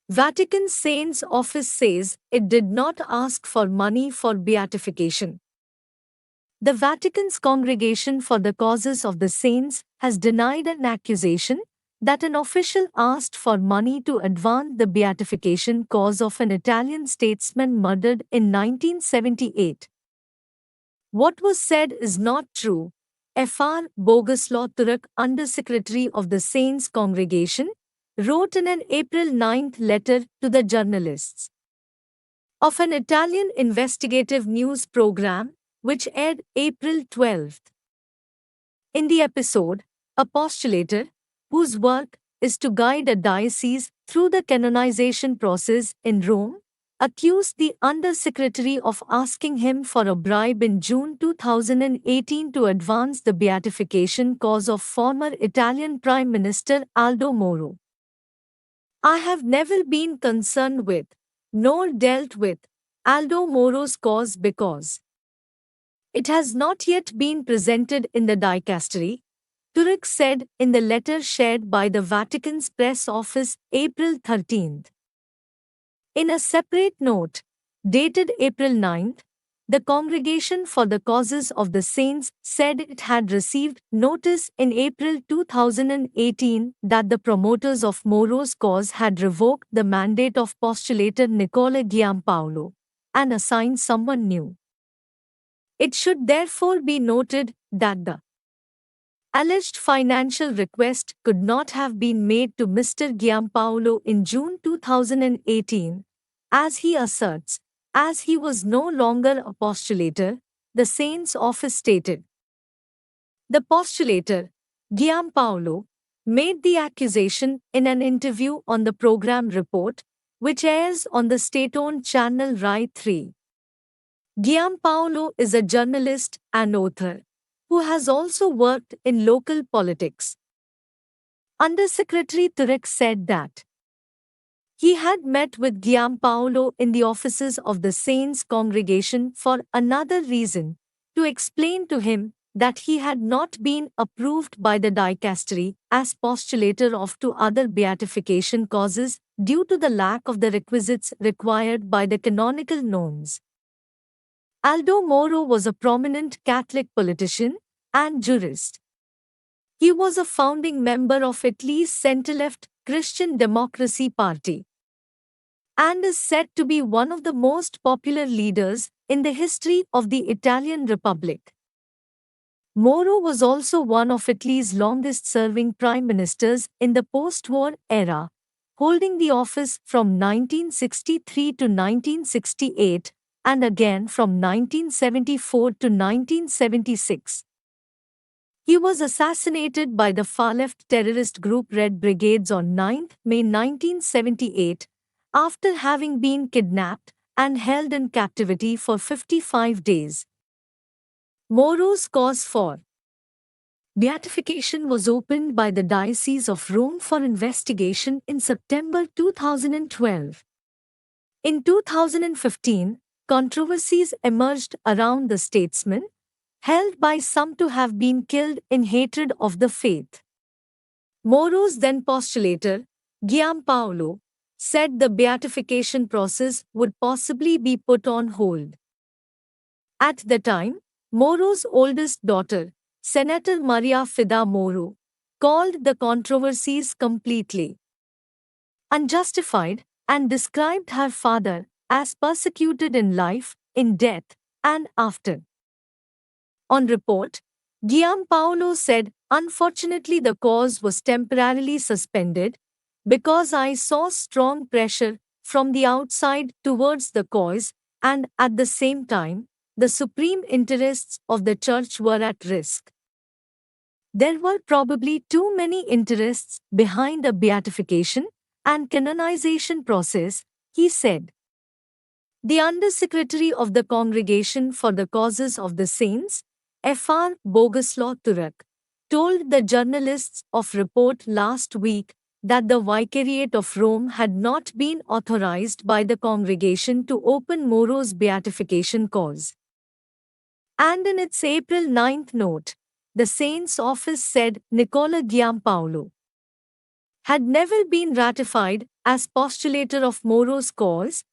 Vatican Saints Office says it did not ask for money for beatification. The Vatican's Congregation for the Causes of the Saints has denied an accusation that an official asked for money to advance the beatification cause of an Italian statesman murdered in 1978. What was said is not true, Fr. Boguslav Turek, Undersecretary of the Saints Congregation, wrote in an April 9 letter to the journalists of an Italian investigative news program which aired April 12. In the episode, a postulator, whose work is to guide a diocese through the canonization process in Rome, accused the undersecretary of asking him for a bribe in June 2018 to advance the beatification cause of former Italian Prime Minister Aldo Moro. I have never been concerned with, nor dealt with, Aldo Moro's cause because it has not yet been presented in the dicastery, Turek said in the letter shared by the Vatican's press office April 13. In a separate note, dated April 9, the Congregation for the Causes of the Saints said it had received notice in April 2018 that the promoters of Moro's cause had revoked the mandate of postulator Nicola Giampaolo and assigned someone new. It should therefore be noted that the alleged financial request could not have been made to Mr. Giampaolo in June 2018, as he asserts, as he was no longer a postulator, the Saints' office stated. The postulator, Giampaolo, made the accusation in an interview on the program Report, which airs on the state-owned channel Rai 3. Giampaolo is a journalist and author who has also worked in local politics. Undersecretary Turek said that he had met with Giampaolo in the offices of the Saints Congregation for another reason, to explain to him that he had not been approved by the dicastery as postulator of two other beatification causes due to the lack of the requisites required by the canonical norms. Aldo Moro was a prominent Catholic politician and jurist. He was a founding member of Italy's centre-left Christian Democracy Party and is said to be one of the most popular leaders in the history of the Italian Republic. Moro was also one of Italy's longest-serving prime ministers in the post-war era, holding the office from 1963 to 1968 and again from 1974 to 1976. He was assassinated by the far-left terrorist group Red Brigades on 9 May 1978, after having been kidnapped and held in captivity for 55 days. Moro's cause for beatification was opened by the Diocese of Rome for investigation in September 2012. In 2015, controversies emerged around the statesman, held by some to have been killed in hatred of the faith. Moro's then postulator, Giampaolo, said the beatification process would possibly be put on hold. At the time, Moro's oldest daughter, Senator Maria Fida Moro, called the controversies completely unjustified and described her father as persecuted in life, in death, and after. On report, Giampaolo said, "Unfortunately, the cause was temporarily suspended because I saw strong pressure from the outside towards the cause, and at the same time, the supreme interests of the Church were at risk. There were probably too many interests behind a beatification and canonization process," he said. The Undersecretary of the Congregation for the Causes of the Saints, Fr. Boguslav Turek, told the journalists of Report last week that the Vicariate of Rome had not been authorized by the congregation to open Moro's beatification cause. And in its April 9 note, the Saints' office said Nicola Giampaolo had never been ratified as postulator of Moro's cause,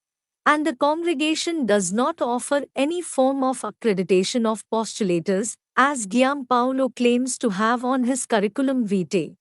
and the congregation does not offer any form of accreditation of postulators, as Giampaolo claims to have on his curriculum vitae.